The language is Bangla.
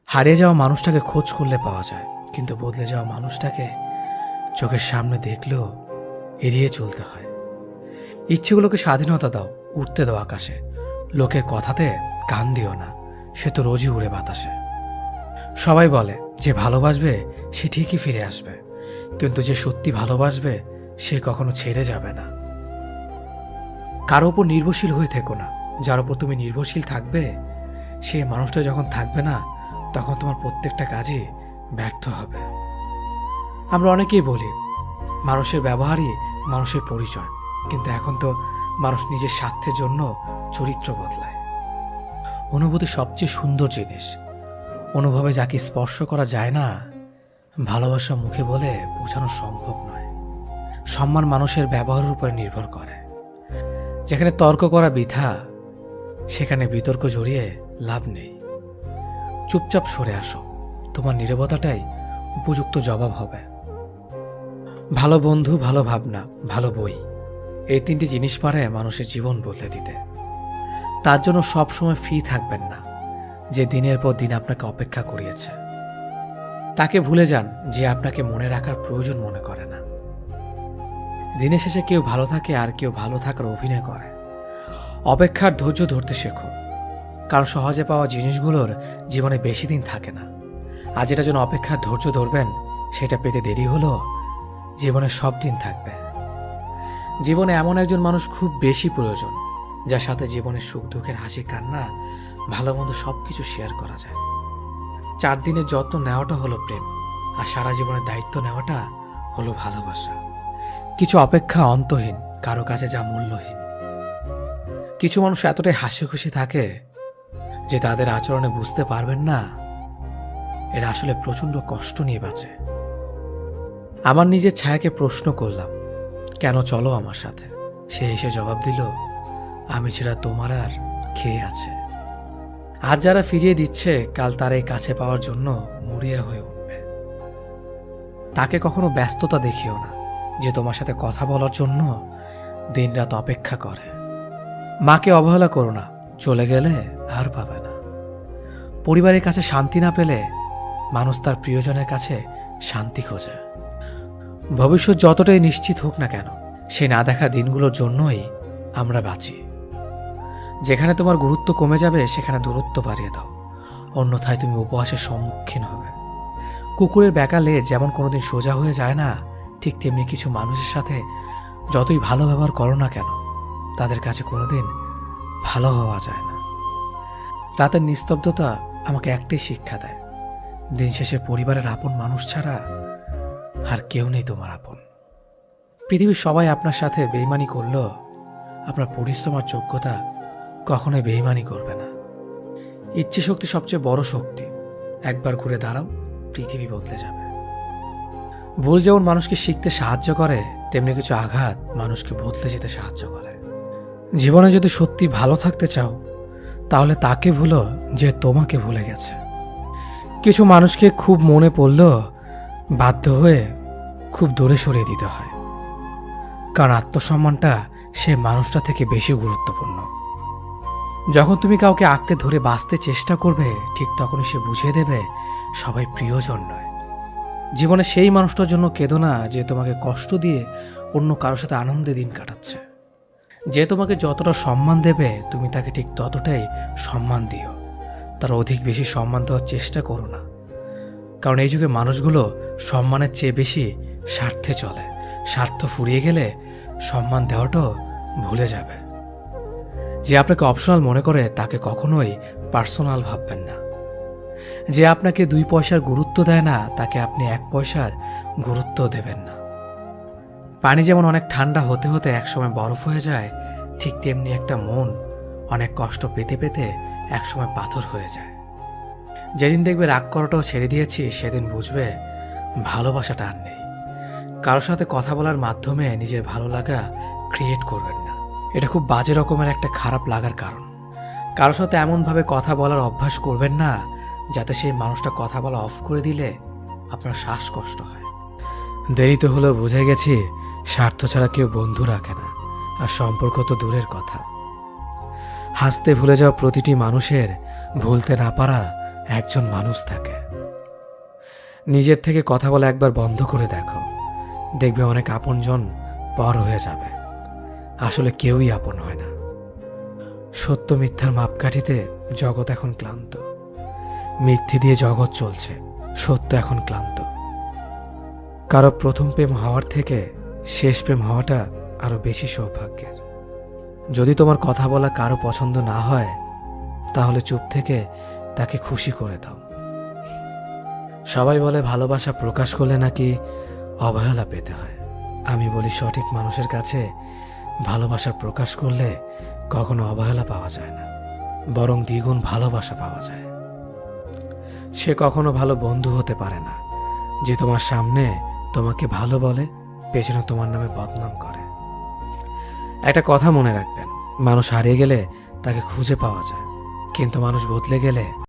হারিয়ে যাওয়া মানুষটাকে খোঁজ করলে পাওয়া যায়, কিন্তু বদলে যাওয়া মানুষটাকে চোখের সামনে দেখলেও এড়িয়ে চলতে হয়। ইচ্ছেগুলোকে স্বাধীনতা দাও, উঠতে দাও আকাশে। লোকের কথাতে কান দিও না, সে তো রোজই উড়ে বাতাসে। সবাই বলে যে ভালোবাসবে সে ঠিকই ফিরে আসবে, কিন্তু যে সত্যি ভালোবাসবে সে কখনো ছেড়ে যাবে না। কারো ওপর নির্ভরশীল হয়ে থেকো না। যার ওপর তুমি নির্ভরশীল থাকবে সেই মানুষটা যখন থাকবে না, তখন তোমার প্রত্যেকটা কাজই ব্যর্থ হবে। আমরা অনেকেই বলি মানুষের ব্যবহারই মানুষের পরিচয়, কিন্তু এখন তো মানুষ নিজের স্বার্থের জন্য চরিত্র বদলায়। অনুভূতি সবচেয়ে সুন্দর জিনিস। অনুভবে যাকে স্পর্শ করা যায় না, ভালোবাসা মুখে বলে বোঝানো সম্ভব নয়। সম্মান মানুষের ব্যবহারের উপর নির্ভর করে। যেখানে তর্ক করা বৃথা, সেখানে বিতর্ক জড়িয়ে লাভ নেই। চুপচাপ সরে আসো, তোমার নীরবতাটাই উপযুক্ত জবাব হবে। ভালো বন্ধু, ভালো ভাবনা, ভালো বই, এই তিনটি জিনিস পারে মানুষের জীবন বদলে দিতে। তার জন্য সবসময় ফ্রি থাকবেন না যে দিনের পর দিন আপনাকে অপেক্ষা করিয়েছে। তাকে ভুলে যান যে আপনাকে মনে রাখার প্রয়োজন মনে করে না। দিনের শেষে কেউ ভালো থাকে আর কেউ ভালো থাকার অভিনয় করে। অপেক্ষার ধৈর্য ধরতে শেখো, কারণ সহজে পাওয়া জিনিসগুলোর জীবনে বেশি দিন থাকে না। আর যেটা জন্য অপেক্ষার ধৈর্য ধরবেন সেটা পেতে দেরি হলো জীবনে সব দিন থাকবে। জীবনে এমন একজন মানুষ খুব বেশি প্রয়োজন, যার সাথে জীবনের সুখ দুঃখের হাসি কান্না ভালো মন্দ সবকিছু শেয়ার করা যায়। 4 দিনের যত্ন নেওয়াটা হলো প্রেম, আর সারা জীবনের দায়িত্ব নেওয়াটা হলো ভালোবাসা। কিছু অপেক্ষা অন্তহীন, কারো কাছে যা মূল্যহীন। কিছু মানুষ এতটাই হাসি খুশি থাকে যে তাদের আচরণে বুঝতে পারবেন না এরা আসলে প্রচন্ড কষ্ট নিয়ে বাঁচে। আমার নিজের ছায়াকে প্রশ্ন করলাম, কেন চলো আমার সাথে? সে এসে জবাব দিল, আমি ছাড়া তোমার আর খেয়ে আছে। আজ যারা ফিরিয়ে দিচ্ছে, কাল তার এই কাছে পাওয়ার জন্য মরিয়া হয়ে উঠবে। তাকে কখনো ব্যস্ততা দেখিও না, যে তোমার সাথে কথা বলার জন্য দিনরাত অপেক্ষা করে। মাকে অবহেলা করো না, চলে গেলে আর পাবে না। পরিবারের কাছে শান্তি না পেলে মানুষ তার প্রিয়জনের কাছে শান্তি খোঁজে। ভবিষ্যৎ যতটাই নিশ্চিত হোক না কেন, সেই না দেখা দিনগুলোর জন্যই আমরা বাঁচি। যেখানে তোমার গুরুত্ব কমে যাবে সেখানে দূরত্ব বাড়িয়ে দাও, অন্যথায় তুমি উপহাসের সম্মুখীন হবে। কুকুরের বেঁকা লেজ যেমন কোনোদিন সোজা হয়ে যায় না, ঠিক তেমনি কিছু মানুষের সাথে যতই ভালো ব্যবহার করো না কেন, তাদের কাছে কোনোদিন ভালো হওয়া যায় না। রাতের নিস্তব্ধতা আমাকে একটাই শিক্ষা দেয়, দিন শেষে পরিবারের আপন মানুষ ছাড়া আর কেউ নেই তোমার আপন। পৃথিবীর সবাই আপনার সাথে বেইমানি করলেও আপনার পরিশ্রম আর যোগ্যতা কখনোই বেইমানি করবে না। ইচ্ছে শক্তি সবচেয়ে বড় শক্তি। একবার ঘুরে দাঁড়াও, পৃথিবী বদলে যাবে। ভুল যেমন মানুষকে শিখতে সাহায্য করে, তেমনি কিছু আঘাত মানুষকে বদলে যেতে সাহায্য করে। জীবনে যদি সত্যি ভালো থাকতে চাও, তাহলে তাকে ভুলো যে তোমাকে ভুলে গেছে। কিছু মানুষকে খুব মনে পড়লেও বাধ্য হয়ে খুব দূরে সরিয়ে দিতে হয়, কারণ আত্মসম্মানটা সে মানুষটা থেকে বেশি গুরুত্বপূর্ণ। যখন তুমি কাউকে আঁকড়ে ধরে বাঁচতে চেষ্টা করবে, ঠিক তখনই সে বুঝিয়ে দেবে সবাই প্রিয়জন নয়। জীবনে সেই মানুষটার জন্য কেঁদো না যে তোমাকে কষ্ট দিয়ে অন্য কারোর সাথে আনন্দে দিন কাটাচ্ছে। যে তোমাকে যতটা সম্মান দেবে, তুমি তাকে ঠিক ততটাই সম্মান দিও। তার অধিক বেশি সম্মান দেওয়ার চেষ্টা করো না, কারণ এই যুগে মানুষগুলো সম্মানের চেয়ে বেশি স্বার্থে চলে। স্বার্থ ফুরিয়ে গেলে সম্মান দেওয়াটাও ভুলে যাবে। যে আপনাকে অপশনাল মনে করে তাকে কখনোই পার্সোনাল ভাববেন না। যে আপনাকে 2 পয়সার গুরুত্ব দেয় না, তাকে আপনি 1 পয়সার গুরুত্ব দেবেন না। পানি যেমন অনেক ঠান্ডা হতে হতে একসময় বরফ হয়ে যায়, ঠিক তেমনি একটা মন অনেক কষ্ট পেতে পেতে একসময় পাথর হয়ে যায়। যেদিন দেখবে রাগ করাটাও ছেড়ে দিয়েছি, সেদিন বুঝবে ভালোবাসাটা আর নেই। কারোর সাথে কথা বলার মাধ্যমে নিজের ভালো লাগা ক্রিয়েট করবেন না, এটা খুব বাজে রকমের একটা খারাপ লাগার কারণ। কারোর সাথে এমনভাবে কথা বলার অভ্যাস করবেন না যাতে সেই মানুষটা কথা বলা অফ করে দিলে আপনার শ্বাসকষ্ট হয়। দেরিতে হলেও বুঝে গেছি স্বার্থ ছাড়া কেউ বন্ধু রাখে না, আর সম্পর্ক তো দূরের কথা। হাসতে ভুলে যাওয়া প্রতিটি মানুষের ভুলতে না পারা একজন মানুষ থাকে। নিজের থেকে কথা বলা একবার বন্ধ করে দেখো, দেখবে অনেক আপনজন পর হয়ে যাবে। আসলে কেউই আপন হয় না। সত্য মিথ্যার মাপকাঠিতে জগৎ এখন ক্লান্ত। মিথ্যে দিয়ে জগৎ চলছে, সত্য এখন ক্লান্ত। কারো প্রথম প্রেম হওয়ার থেকে শেষ প্রেম হওয়াটা আরো বেশি সৌভাগ্যের। যদি তোমার কথা বলা কারো পছন্দ না হয়, তাহলে চুপ থেকে তাকে খুশি করে দাও। সবাই বলে ভালোবাসা প্রকাশ করলে নাকি অবহেলা পেতে হয়। আমি বলি সঠিক মানুষের কাছে ভালোবাসা প্রকাশ করলে কখনো অবহেলা পাওয়া যায় না, বরং দ্বিগুণ ভালোবাসা পাওয়া যায়। সে কখনো ভালো বন্ধু হতে পারে না যে তোমার সামনে তোমাকে ভালো বলে, পেছনে তোমার নামে বদনাম করে। একটা কথা মনে রাখবেন, মানুষ হারিয়ে গেলে তাকে খুঁজে পাওয়া যায়, কিন্তু মানুষ বদলে গেলে